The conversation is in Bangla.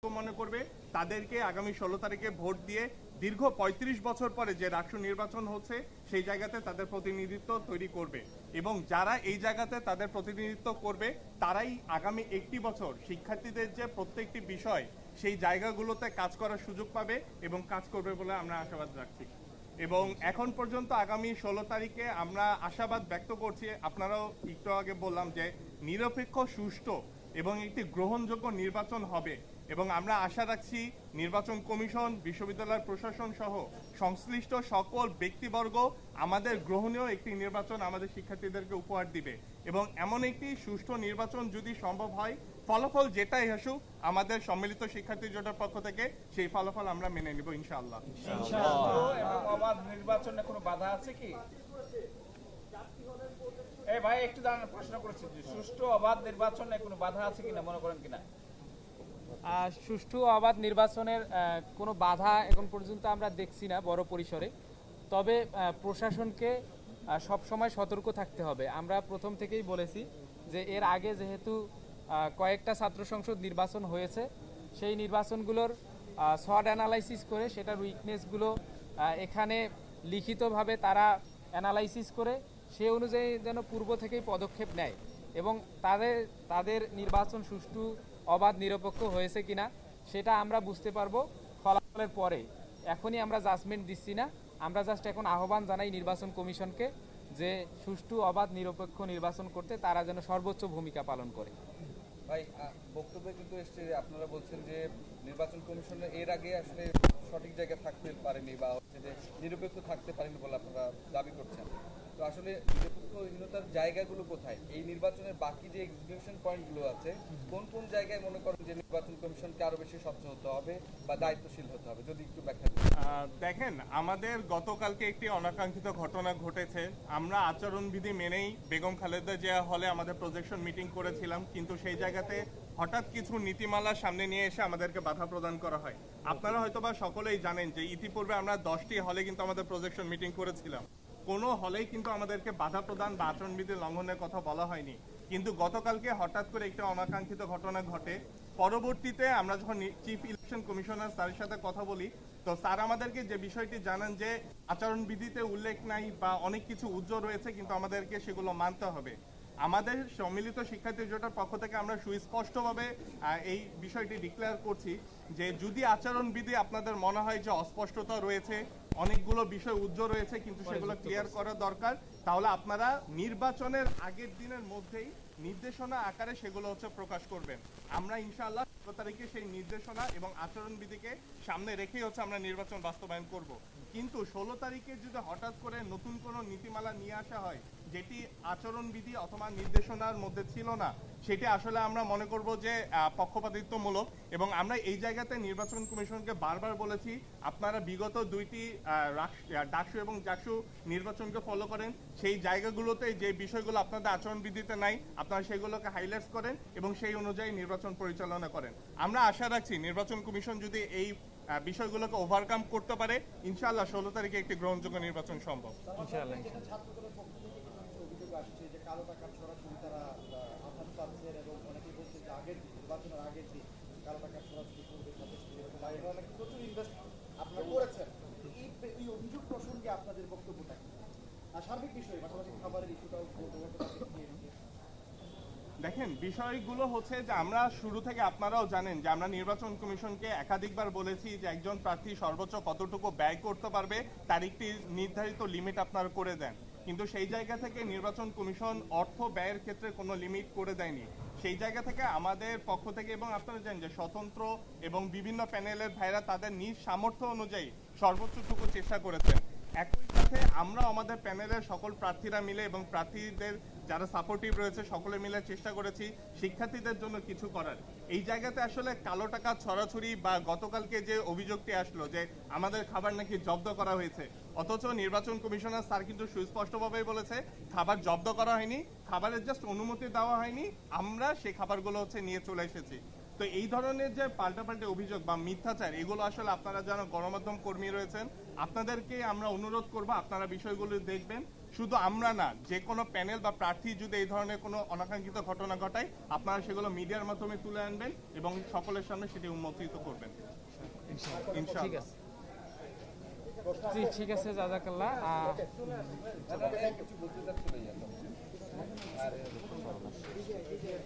মনে করবে তাদেরকে আগামী 16 তারিখে ভোট দিয়ে দীর্ঘ 35 বছর পরে যে রাষ্ট্র নির্বাচন হচ্ছে সেই জায়গাতে তাদের প্রতিনিধিত্ব তৈরি করবে এবং যারা এই জায়গাতে তাদের প্রতিনিধিত্ব করবে তারাই আগামী একটি বছর শিক্ষার্থীদের যে প্রত্যেকটি বিষয় সেই জায়গাগুলোতে কাজ করার সুযোগ পাবে এবং কাজ করবে বলে আমরা আশাবাদ রাখছি। এবং এখন পর্যন্ত আগামী 16 তারিখে আমরা আশাবাদ ব্যক্ত করছি, আপনারাও একটু আগে বললাম যে নিরপেক্ষ, সুষ্ঠু এবং একটি গ্রহণযোগ্য নির্বাচন হবে এবং আমরা আশা রাখছি নির্বাচন কমিশন, বিশ্ববিদ্যালয় প্রশাসন সহ সংশ্লিষ্ট সকল ব্যক্তিবর্গ আমাদের গ্রহণীয় একটি নির্বাচন আমাদের শিক্ষার্থীদেরকে উপহার দিবে এবং এমন একটি সুষ্ঠু নির্বাচন যদি সম্ভব হয়, ফলাফল যেটাই আসুক আমাদের সম্মিলিত শিক্ষার্থী জোটের পক্ষ থেকে সেই ফলাফল আমরা মেনে নিব ইনশাআল্লাহ। এবং অবাধ নির্বাচনে কোনো বাধা আছে কি? এই ভাই একটু দাঁড়ান, প্রশ্ন করেছি যে সুষ্ঠু অবাধ নির্বাচনে কোনো বাধা আছে কিনা মনে করেন কিনা? সুষ্ঠু অবাধ নির্বাচনের কোনো বাধা এখন পর্যন্ত আমরা দেখছি না বড় পরিসরে। তবে প্রশাসনকে সবসময় সতর্ক থাকতে হবে। আমরা প্রথম থেকেই বলেছি যে এর আগে যেহেতু কয়েকটা ছাত্র সংসদ নির্বাচন হয়েছে, সেই নির্বাচনগুলোর শর্ট অ্যানালাইসিস করে সেটার উইকনেসগুলো এখানে লিখিতভাবে তারা অ্যানালাইসিস করে সে অনুযায়ী যেন পূর্ব থেকেই পদক্ষেপ নেয় এবং তাদের নির্বাচন সুষ্ঠু, অবাধ, নিরপেক্ষ হয়েছে কিনা সেটা আমরা বুঝতে পারবো ফলাফলের পরে। এখনই আমরা জাজমেন্ট দিচ্ছি না, আমরা জাস্ট এখন আহ্বান জানাই নির্বাচন কমিশনকে যে সুষ্ঠু, অবাধ, নিরপেক্ষ নির্বাচন করতে তারা যেন সর্বোচ্চ ভূমিকা পালন করে। ভাই বক্তব্যে কিন্তু এসছে আপনারা বলছেন যে নির্বাচন কমিশনের এর আগে আসলে সঠিক জায়গায় থাকতে পারেনি বা হচ্ছে যে নিরপেক্ষ থাকতে পারেনি বলে আপনারা দাবি করছেন। তো আসলে নিরপেক্ষহীনতার জায়গাগুলো কোথায়? এই নির্বাচনের বাকি যে এক্সিকিউশন পয়েন্টগুলো আছে কোন কোন জায়গায় মনে করেন যে নির্বাচন কমিশনকে আরো বেশি স্বচ্ছ হতে হবে বা দায়িত্বশীল হতে হবে, যদি একটু ব্যাখ্যা করেন। দেখেন, আমাদের গতকালকে একটি অনাকাঙ্ক্ষিত ঘটনা ঘটেছে। আমরা আচরণবিধি মেনেই বেগম খালেদা জিয়া হলে আমাদের প্রজেকশন মিটিং করেছিলাম, কিন্তু সেই জায়গাতে হঠাৎ কিছু নীতিমালা সামনে নিয়ে এসে আমাদেরকে বাধা প্রদান করা হয়। আপনারা হয়তোবা সকলেই জানেন যে ইতিপূর্বে আমরা 10টি হলে কিন্তু আমাদের প্রজেকশন মিটিং করেছিলাম, কোনো হলেই কিন্তু আমাদেরকে বাধা প্রদান বা আচরণবিধি লঙ্ঘনের কথা বলা হয়নি। কিন্তু গতকালকে হঠাৎ করে একটা অনাকাঙ্ক্ষিত ঘটনা ঘটে। পরবর্তীতে আমরা যখন চিফ ইলেকশন কমিশনার স্যারের সাথে কথা বলি, তো স্যার আমাদেরকে যে বিষয়টি জানান যে আচরণবিধিতে উল্লেখ নাই বা অনেক কিছু উজ্জ্বল রয়েছে, কিন্তু আমাদেরকে সেগুলো মানতে হবে। আমাদের সম্মিলিত শিক্ষার্থী জোটের পক্ষ থেকে আমরা সুস্পষ্টভাবে এই বিষয়টি ডিক্লেয়ার করছি যে যদি আচরণবিধি আপনাদের মনে হয় যে অস্পষ্টতা রয়েছে, অনেকগুলো বিষয় উজ্জ্বল রয়েছে কিন্তু সেগুলো ক্লিয়ার করা দরকার, তাহলে আপনারা নির্বাচনের আগের দিনের মধ্যেই নির্দেশনা আকারে সেগুলো প্রকাশ করবেন। আমরা ইনশাআল্লাহ 16 তারিখে সেই নির্দেশনা এবং আচরণবিধিকে সামনে রেখেই আমরা নির্বাচন বাস্তবায়ন করব। কিন্তু 16 তারিখে যদি হঠাৎ করে নতুন কোনো নীতিমালা নিয়ে আসা হয় যেটি আচরণবিধি অথবা নির্দেশনার মধ্যে ছিল না, সেটি আসলে আমরা মনে করব যে পক্ষপাতিত্বমূলক। এবং আমরা এই জায়গাতে নির্বাচন কমিশনকে বারবার বলেছি আপনারা বিগত দুইটি ডাকসু এবং জাকসু নির্বাচনকে ফলো করেন, সেই জায়গাগুলোতে যে বিষয়গুলো আপনাদের আচরণবিধিতে নাই আপনারা সেগুলোকে হাইলাইট করেন এবং সেই অনুযায়ী নির্বাচন পরিচালনা করেন। আমরা আশা রাখছি নির্বাচন কমিশন যদি এই বিষয়গুলোকে ওভারকাম করতে পারে, ইনশাআল্লাহ 16 তারিখে একটি গ্রহণযোগ্য নির্বাচন সম্ভব। ইনশাআল্লাহ। আসছে যে কালো টাকার সরাসরি তারা আসাম চাচ্ছেন এবং অনেকেই বলছে যে নির্বাচনের আগের দিন কালো টাকার সরাসরি করবে, প্রচুর ইনভেস্ট আপনারা করেছেন। এই অভিযোগ প্রসঙ্গে আপনাদের বক্তব্যটা কি? আর সার্বিক বিষয়ে পাশাপাশি খাবারের ইস্যুটাও দেখেন, বিষয়গুলো যে আমরা শুরু থেকে আপনারাও জানেন যে আমরা নির্বাচন কমিশনকে একাধিকবার বলেছি যে একজন প্রার্থী সর্বোচ্চ কতটুকু ব্যয় করতে পারবে তার একটি নির্ধারিত লিমিট আপনারা করে দেন, কিন্তু সেই জায়গা থেকে নির্বাচন কমিশন অর্থ ব্যয়ের ক্ষেত্রে কোনো লিমিট করে দেয়নি। সেই জায়গা থেকে আমাদের পক্ষ থেকে, এবং আপনারা জানেন যে স্বতন্ত্র এবং বিভিন্ন প্যানেলের ভাইরা তাদের নিজ সামর্থ্য অনুযায়ী সর্বোচ্চটুকু চেষ্টা করেছেন। একই সাথে আমরা আমাদের প্যানেলের সকল প্রার্থীরা মিলে এবং প্রার্থীদের যারা সাপোর্টিভ রয়েছে সকলে মিলে চেষ্টা করেছি শিক্ষার্থীদের জন্য কিছু করার। এই জায়গাতে আসলে কালো টাকা ছড়াছড়ি বা গতকালকে যে অভিযোগটি আসলো যে আমাদের খাবার নাকি জব্দ করা হয়েছে, অথচ নির্বাচন কমিশনার স্যার কিন্তু সুস্পষ্টভাবে বলেছে খাবার জব্দ করা হয়নি, খাবারের জাস্ট অনুমতি দেওয়া হয়নি, আমরা সেই খাবারগুলো নিয়ে চলে এসেছি। তো এই ধরনের যে পাল্টাপাল্টি অভিযোগ বা মিথ্যাচার, এগুলো আসলে আপনারা যারা গণমাধ্যম কর্মী রয়েছেন আপনাদেরকে আমরা অনুরোধ করব আপনারা বিষয়গুলো দেখবেন। শুধু আমরা না, যে কোনো প্যানেল বা প্রার্থী যদি এই ধরনের কোনো অনাকাঙ্ক্ষিত ঘটনা ঘটায়, আপনারা সেগুলো মিডিয়ার মাধ্যমে তুলে আনবেন এবং সকলের সামনে সেটি উন্মোচিত করবেন ঠিক ইনশাআল্লাহ। আছে জি ঠিক আছে জাজাকাল্লাহ কিছু বলতে চাচ্ছিল